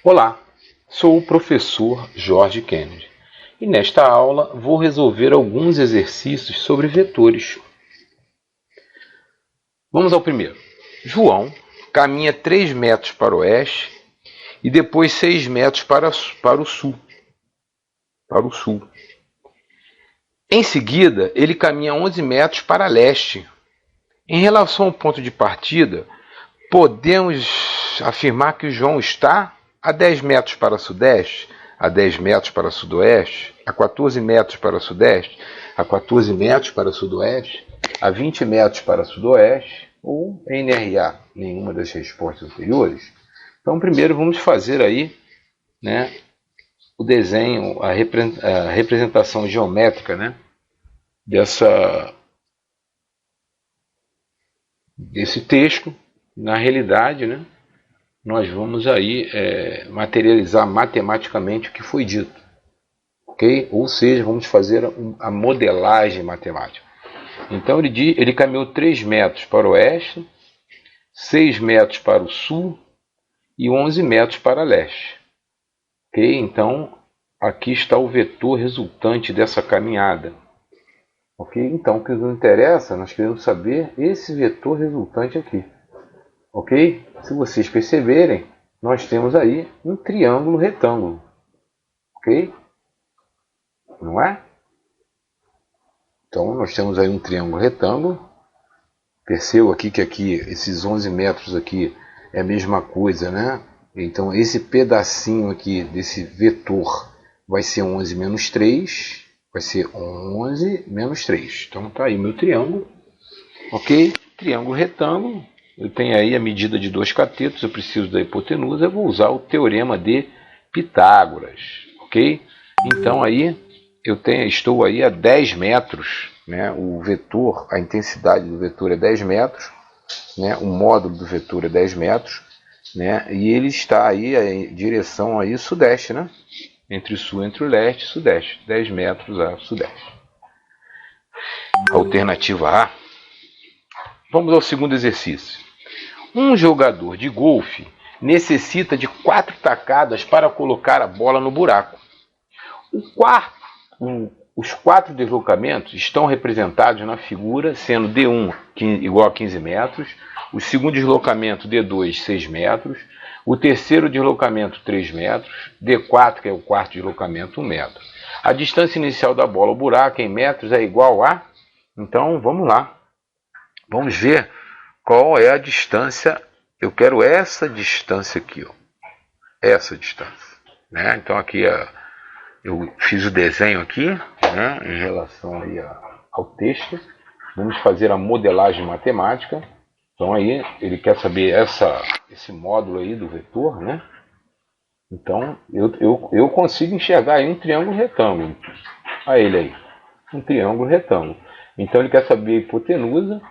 Olá, sou o professor Jorge Kennedy e nesta aula vou resolver alguns exercícios sobre vetores. Vamos ao primeiro. João caminha 3 metros para o oeste e depois 6 metros para o sul. Em seguida, ele caminha 11 metros para leste. Em relação ao ponto de partida, podemos afirmar que o João está a 10 metros para sudeste, a 10 metros para sudoeste, a 14 metros para sudeste, a 14 metros para sudoeste, a 20 metros para sudoeste, ou NRA, nenhuma das respostas anteriores. Então, primeiro vamos fazer aí, o desenho, a representação geométrica, desse texto. Na realidade, nós vamos aí materializar matematicamente o que foi dito, ok? Ou seja, vamos fazer a modelagem matemática. Então ele caminhou 3 metros para o oeste, 6 metros para o sul e 11 metros para leste, ok? Então aqui está o vetor resultante dessa caminhada, ok? Então o que nos interessa, nós queremos saber esse vetor resultante aqui. Ok? Se vocês perceberem, nós temos aí um triângulo retângulo. Ok? Não é? Então, nós temos aí um triângulo retângulo. Perceba aqui que esses 11 metros aqui é a mesma coisa, né? Então, esse pedacinho aqui desse vetor vai ser 11 menos 3. Vai ser 11 menos 3. Então, tá aí meu triângulo. Ok? Triângulo retângulo. Eu tenho aí a medida de 2 catetos, eu preciso da hipotenusa, eu vou usar o teorema de Pitágoras, ok? Então aí estou aí a 10 metros, o vetor, a intensidade do vetor é 10 metros, o módulo do vetor é 10 metros, e ele está aí em direção aí sudeste, entre o sul, entre o leste e sudeste, 10 metros a sudeste. Alternativa A. Vamos ao segundo exercício. Um jogador de golfe necessita de 4 tacadas para colocar a bola no buraco. Os 4 deslocamentos estão representados na figura, sendo D1 igual a 15 metros, o segundo deslocamento D2, 6 metros, o terceiro deslocamento, 3 metros, D4, que é o quarto deslocamento, 1 metro. A distância inicial da bola ao buraco em metros é igual a... Então, vamos lá. Vamos ver qual é a distância. Eu quero essa distância aqui, ó. Essa distância, Então aqui eu fiz o desenho aqui, em relação aí ao texto. Vamos fazer a modelagem matemática. Então aí ele quer saber esse módulo aí do vetor, Então eu consigo enxergar aí um triângulo retângulo. Olha ele aí, um triângulo retângulo. Então ele quer saber a hipotenusa,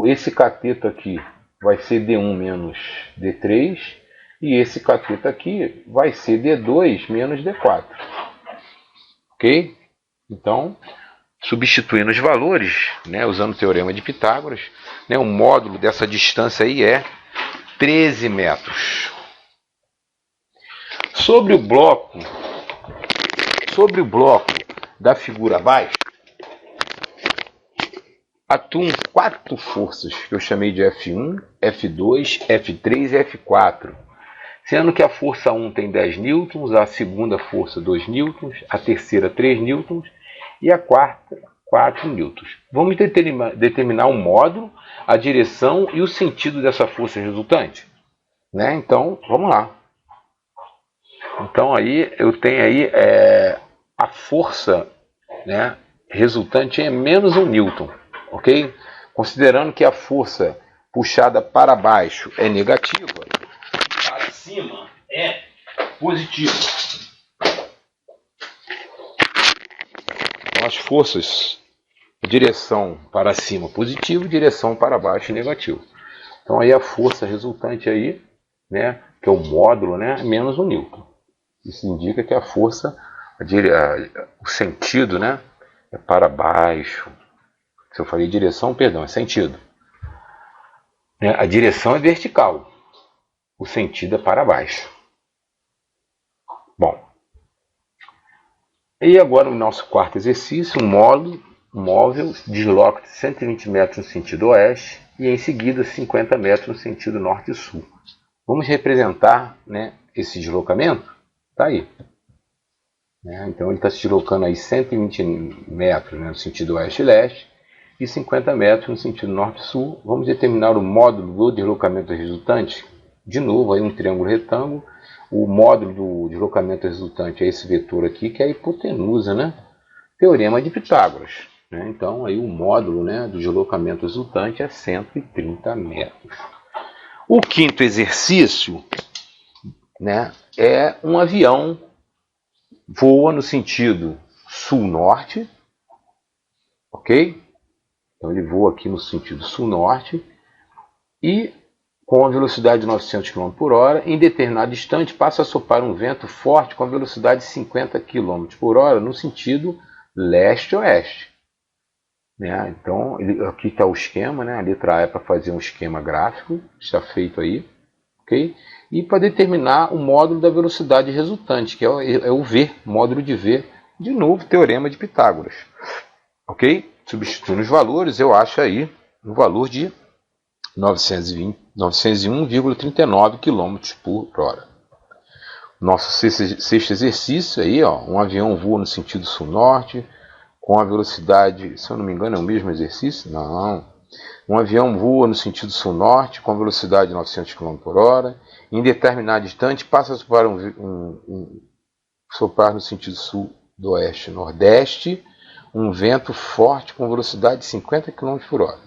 esse cateto aqui vai ser D1 menos D3 e esse cateto aqui vai ser D2 menos D4. Ok? Então, substituindo os valores, usando o teorema de Pitágoras, o módulo dessa distância aí é 13 metros. Sobre o bloco da figura abaixo, atuam 4 forças que eu chamei de F1, F2, F3 e F4. Sendo que a força 1 tem 10 newtons, a segunda força 2 newtons, a terceira 3 newtons e a quarta 4 newtons. Vamos determinar o módulo, a direção e o sentido dessa força resultante. Então, vamos lá. Então aí eu tenho aí a força resultante é menos 1 newton. Ok? Considerando que a força puxada para baixo é negativa, para cima é positiva. Então as forças, direção para cima positivo, direção para baixo negativo. Então aí a força resultante aí, que é o módulo, é menos 1 newton. Isso indica que a força, o sentido, é para baixo. Se eu falei direção, perdão, é sentido. A direção é vertical. o sentido é para baixo. Bom, e agora o nosso quarto exercício, um móvel desloca 120 metros no sentido oeste e em seguida 50 metros no sentido norte e sul. Vamos representar, né, esse deslocamento? Está aí. Então ele está se deslocando aí 120 metros, né, no sentido oeste e leste e 50 metros no sentido norte e sul. Vamos determinar o módulo do deslocamento resultante. De novo, aí um triângulo retângulo. O módulo do deslocamento resultante é esse vetor aqui, que é a hipotenusa, né? Teorema de Pitágoras. Né? Então, aí o módulo, né, do deslocamento resultante é 130 metros. O quinto exercício, né, é um avião voa no sentido sul-norte, ok? Então ele voa aqui no sentido sul-norte e com a velocidade de 900 km por hora, em determinado instante passa a soprar um vento forte com a velocidade de 50 km por hora no sentido leste-oeste. Né? Então, aqui está o esquema, né? A letra A é para fazer um esquema gráfico, está feito aí. Okay? E para determinar o módulo da velocidade resultante, que é o V, módulo de V, de novo, teorema de Pitágoras. Ok? Substituindo os valores, eu acho aí um valor de 901,39 km por hora. Nosso sexto exercício aí, ó, um avião voa no sentido sul-norte, com a velocidade, se eu não me engano é o mesmo exercício? Não. Um avião voa no sentido sul-norte, com a velocidade de 900 km por hora, em determinado instante passa a soprar no sentido sul-oeste-nordeste, um vento forte com velocidade de 50 km por hora.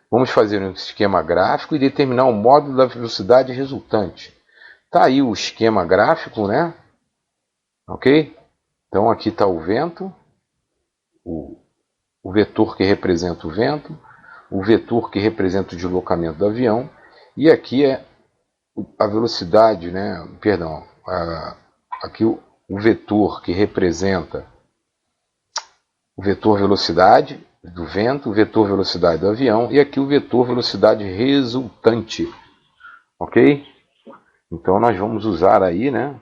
Vamos fazer um esquema gráfico e determinar o módulo da velocidade resultante. Está aí o esquema gráfico, né? Ok? Então aqui está o vento, o vetor que representa o vento, o vetor que representa o deslocamento do avião, e aqui é a velocidade, né? Perdão, aqui o vetor que representa o vetor velocidade do vento, o vetor velocidade do avião e aqui o vetor velocidade resultante, ok? Então nós vamos usar aí, né,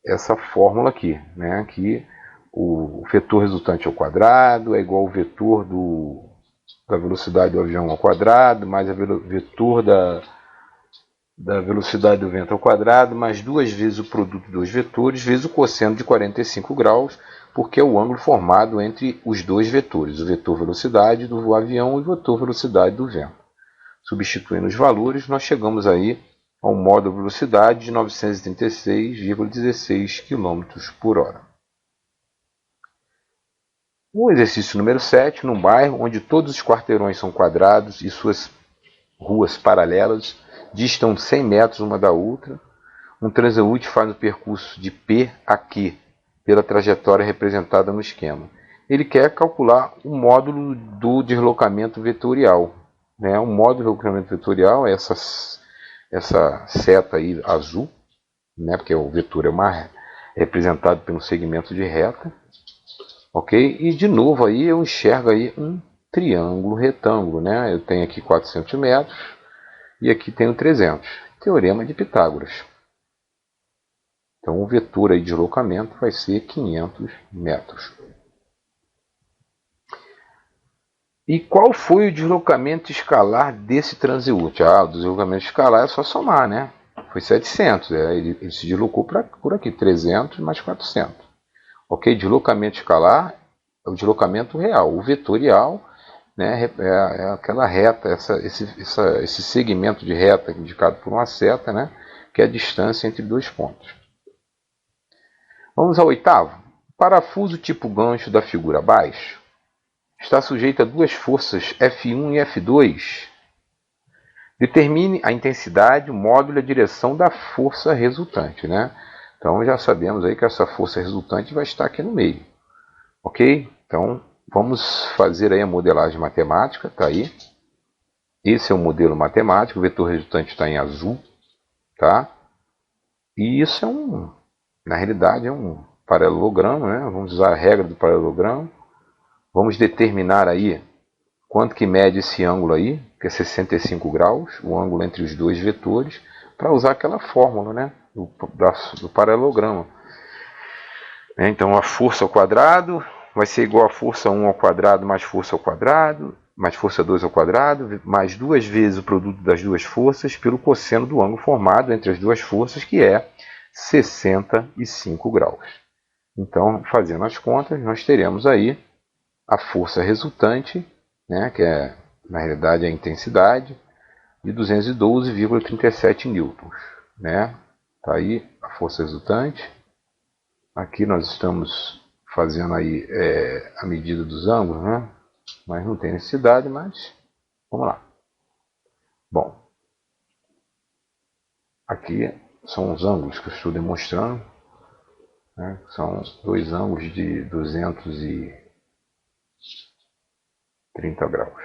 essa fórmula aqui, né, que o vetor resultante ao quadrado é igual ao vetor da velocidade do avião ao quadrado, mais o vetor da velocidade do vento ao quadrado, mais duas vezes o produto dos vetores, vezes o cosseno de 45 graus, porque é o ângulo formado entre os dois vetores, o vetor velocidade do avião e o vetor velocidade do vento. Substituindo os valores, nós chegamos aí ao módulo velocidade de 936,16 km por hora. O exercício número 7, num bairro onde todos os quarteirões são quadrados e suas ruas paralelas distam 100 metros uma da outra, um transeúnte faz o percurso de P a Q, pela trajetória representada no esquema. Ele quer calcular o módulo do deslocamento vetorial. Né? O módulo do deslocamento vetorial é essa seta aí azul, né? Porque o vetor é representado pelo segmento de reta. Ok? E de novo aí eu enxergo aí um triângulo retângulo. Né? Eu tenho aqui 400 metros e aqui tenho 300. Teorema de Pitágoras. Então o vetor aí de deslocamento vai ser 500 metros. E qual foi o deslocamento escalar desse transeúnte? O deslocamento escalar é só somar, né? Foi 700. Ele se deslocou por aqui, 300 mais 400. Ok? Deslocamento escalar é o deslocamento real. O vetorial, né, é aquela reta, esse segmento de reta indicado por uma seta, né, que é a distância entre dois pontos. Vamos ao oitavo. O parafuso tipo gancho da figura abaixo está sujeito a duas forças F1 e F2. Determine a intensidade, o módulo e a direção da força resultante. Né? Então já sabemos aí que essa força resultante vai estar aqui no meio. Ok? Então vamos fazer aí a modelagem matemática. Tá aí. Esse é o modelo matemático. O vetor resultante está em azul. Tá? E isso na realidade é um paralelogramo, né? Vamos usar a regra do paralelogramo. Vamos determinar aí quanto que mede esse ângulo aí, que é 65 graus, o ângulo entre os dois vetores. para usar aquela fórmula, né, do paralelogramo. Então a força ao quadrado vai ser igual a força 1 ao quadrado mais força ao quadrado, mais força 2 ao quadrado, mais 2 vezes o produto das duas forças pelo cosseno do ângulo formado entre as duas forças, que é 65 graus. Então, fazendo as contas, nós teremos aí a força resultante, né, que é, na realidade, a intensidade, de 212,37 newtons. Né? Tá aí a força resultante. Aqui nós estamos fazendo aí a medida dos ângulos, né? Mas não tem necessidade, mas vamos lá. Bom, aqui são os ângulos que eu estou demonstrando, né? São dois ângulos de 230 graus.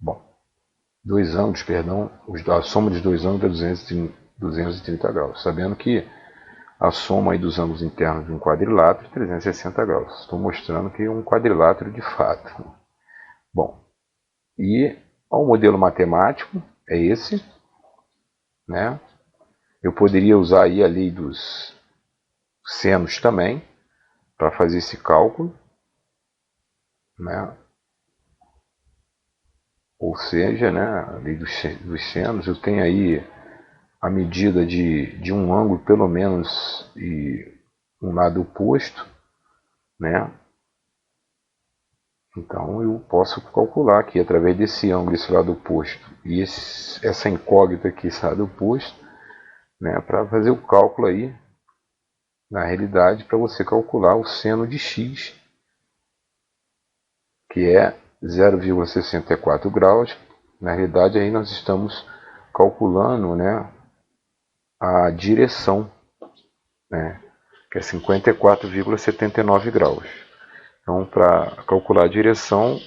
Bom, dois ângulos, perdão, a soma dos dois ângulos é 230 graus, sabendo que a soma aí dos ângulos internos de um quadrilátero é 360 graus. Estou mostrando que é um quadrilátero de fato. Bom, e o modelo matemático é esse, né? Eu poderia usar aí a lei dos senos também para fazer esse cálculo, né? Ou seja, né, a lei dos senos, eu tenho aí a medida de um ângulo pelo menos e um lado oposto, né? Então eu posso calcular aqui através desse ângulo, esse lado oposto e essa incógnita aqui, esse lado oposto, né, para fazer o cálculo aí, na realidade, para você calcular o seno de x, que é 0,64 graus. Na realidade, aí nós estamos calculando, né, a direção, né, que é 54,79 graus. Então, para calcular a direção,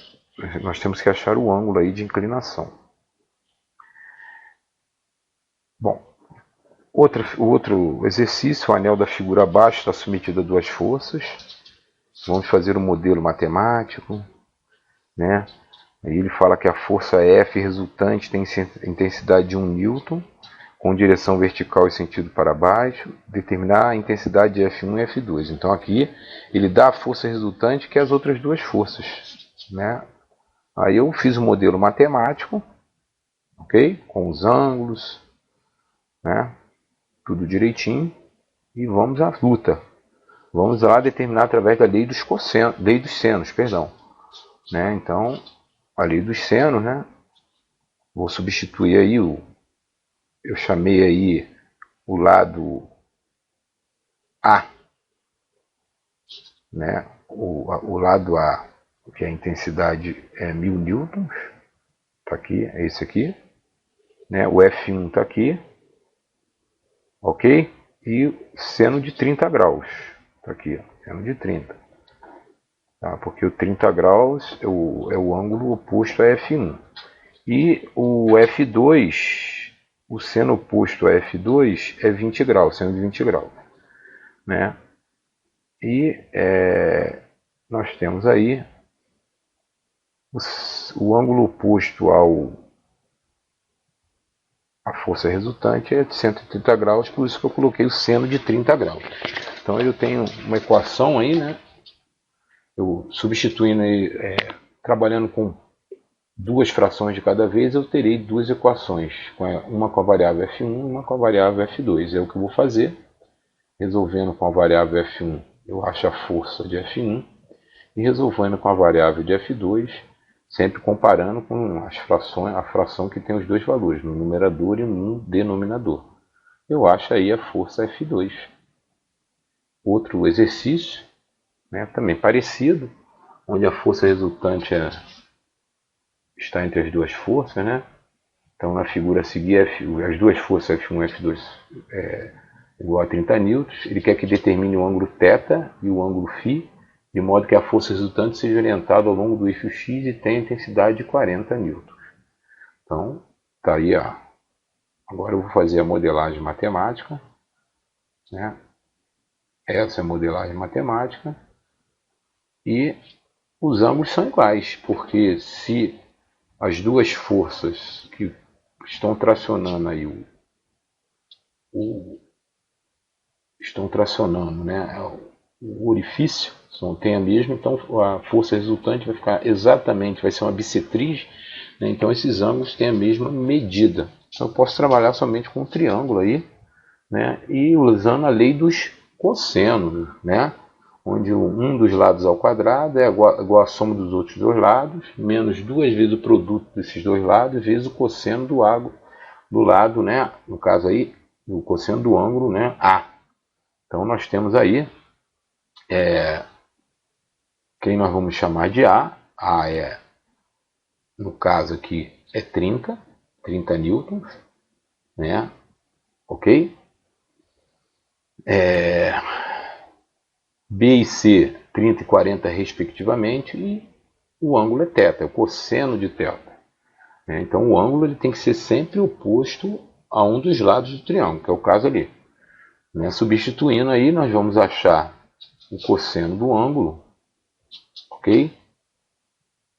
nós temos que achar o ângulo aí de inclinação. Bom, outro exercício, o anel da figura abaixo está submetido a duas forças. Vamos fazer um modelo matemático, né? Aí ele fala que a força F resultante tem intensidade de 1 newton, com direção vertical e sentido para baixo, determinar a intensidade de F1 e F2. Então aqui ele dá a força resultante, que é as outras duas forças, né? Aí eu fiz um modelo matemático, ok? Com os ângulos, né? Tudo direitinho, e vamos à luta. Vamos lá determinar através da lei dos senos, perdão. Né? Então, a lei dos senos, né? Vou substituir aí eu chamei aí o lado A, né? O lado A, que a intensidade é 1000 newtons, tá aqui, é esse aqui, né? O F1 tá aqui, ok? E seno de 30 graus, tá aqui, ó, seno de 30. Tá? Porque o 30 graus é o ângulo oposto a F1. E o F2, o seno oposto a F2 é 20 graus, seno de 20 graus. Né? E nós temos aí o ângulo oposto à força resultante é de 130 graus, por isso que eu coloquei o seno de 30 graus. Então eu tenho uma equação aí, né? Eu substituindo aí, trabalhando com duas frações de cada vez, eu terei duas equações, uma com a variável F1 e uma com a variável F2. É o que eu vou fazer. Resolvendo com a variável F1, eu acho a força de F1, e resolvendo com a variável de F2, sempre comparando com as frações, a fração que tem os dois valores, no numerador e no denominador. Eu acho aí a força F2. Outro exercício, né, também parecido, onde a força resultante está entre as duas forças, né? Então na figura a seguir, as duas forças F1 e F2 igual a 30 newtons. Ele quer que determine o ângulo θ e o ângulo φ, de modo que a força resultante seja orientada ao longo do eixo x e tenha intensidade de 40 newtons. Então, tá aí, ó. Agora eu vou fazer a modelagem matemática, né? Essa é a modelagem matemática. E os ângulos são iguais, porque se as duas forças que estão tracionando aí estão tracionando, né, o orifício tem a mesma, então a força resultante vai ficar exatamente, vai ser uma bissetriz, né, então esses ângulos têm a mesma medida. Então eu posso trabalhar somente com um triângulo aí, né, e usando a lei dos cossenos, né, onde um dos lados ao quadrado é igual à soma dos outros dois lados, menos duas vezes o produto desses dois lados, vezes o cosseno do lado, né, no caso aí, o cosseno do ângulo, né, A. Então nós temos aí, quem nós vamos chamar de A. A é, no caso aqui, é 30 newtons, né, ok? B e C, 30 e 40 respectivamente, e o ângulo é θ, é o cosseno de θ. Então o ângulo ele tem que ser sempre oposto a um dos lados do triângulo, que é o caso ali. Substituindo aí, nós vamos achar o cosseno do ângulo, ok?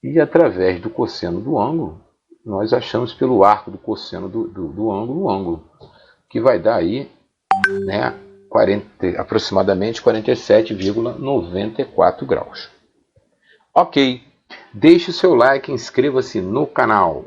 E através do cosseno do ângulo, nós achamos pelo arco do cosseno do ângulo, o ângulo, que vai dar aí, né, aproximadamente 47,94 graus. Ok, deixe o seu like e inscreva-se no canal.